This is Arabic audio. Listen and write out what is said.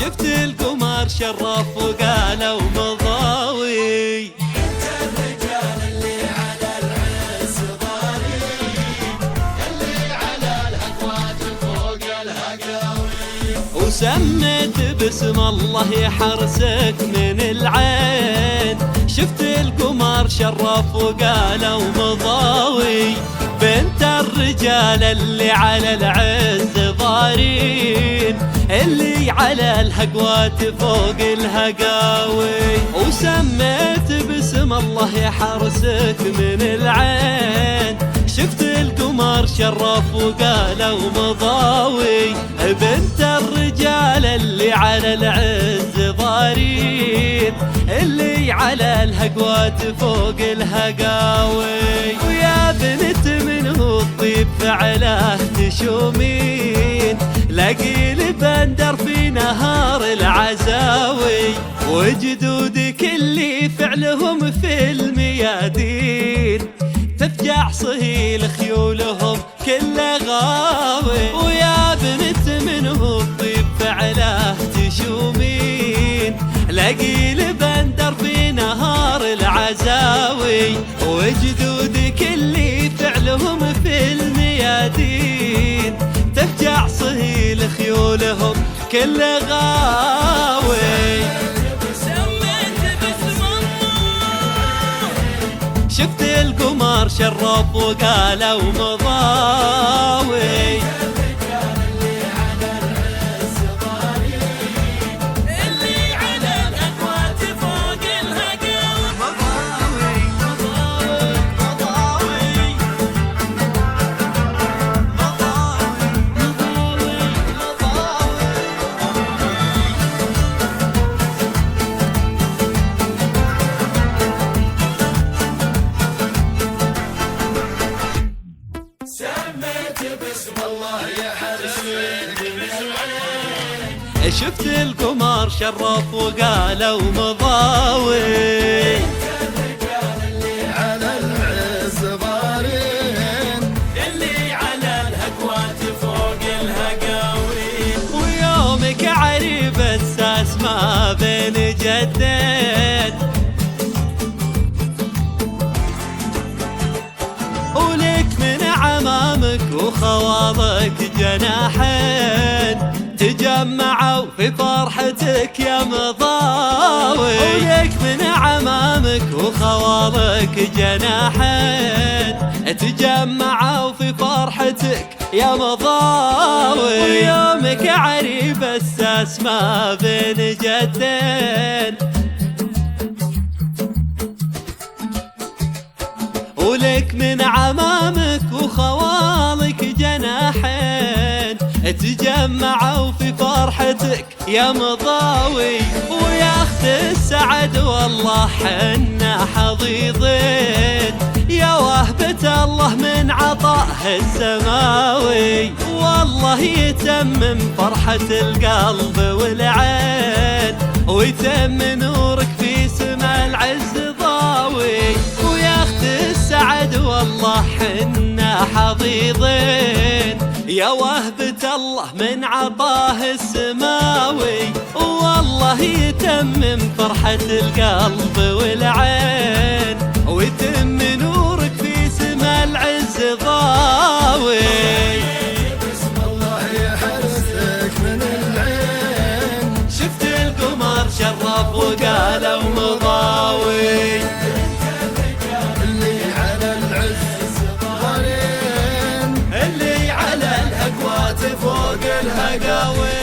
شفت القمر شرف وقالوا مضاوي. انت الرجال اللي على العز ضارين، اللي على الهقوات فوق الهقاوي. وسميت باسم الله يحرسك من العين، شفت القمر شرف وقالوا مضاوي. بنت الرجال اللي على العز ضارين، اللي على الهقوات فوق الهقاوي. وسميت باسم الله يحرسك من العين، شفت القمر شرف وقالوا مضاوي. بنت الرجال اللي على العز ضارين، اللي على الهقوات فوق الهقاوي. ويا بنت منه الطيب فعله تشومين، لاقي بندر في نهار العزاوي. وجدودك اللي فعلهم في الميادين، تفجع صهيل خيولهم كل غاوي. ويا بنت منه الطيب فعله تشومين، لاقي بندر في نهار العزاوي. وجدودك اللي فعلهم في الميادين، تفجع صهيل خيولهم كل غاوي. سميت باسم الله، شفت القمر شرف وقالوا مضاوي. شفت القمر شرف وقالوا مضاوي. الرجال اللي على العز ضارين، اللي على الهقوات فوق الهقاوي. ويومك عريب الساس ما بين جدين، ولك من عمامك وخوالك جناحين، تجمعوا في فرحتك يا مضاوي. ولك من عمامك وخوالك جناحين، تجمعوا في فرحتك يا مضاوي. ويومك عريب الساس ما بين جدين، ولك من عمامك وخوالك جناحين، تجمعوا في فرحتك يا مضاوي. ويا اخت السعد والله حنا حظيظين، يا وهبة الله من عطاه السماوي. والله يتمم فرحة القلب والعين، ويتم نورك في سما العز ضاوي. ويا اخت السعد والله حنا حظيظين، يا وهبة الله من عطاه السماوي. والله يتمم فرحة القلب والعين، ويتم نورك في سما العز ضاوي. باسم الله يحرسك من العين، شفت القمر شرف وقالوا مضاوي. اللي على العز ضارين، اللي على الهقوات فوق الهقاوي.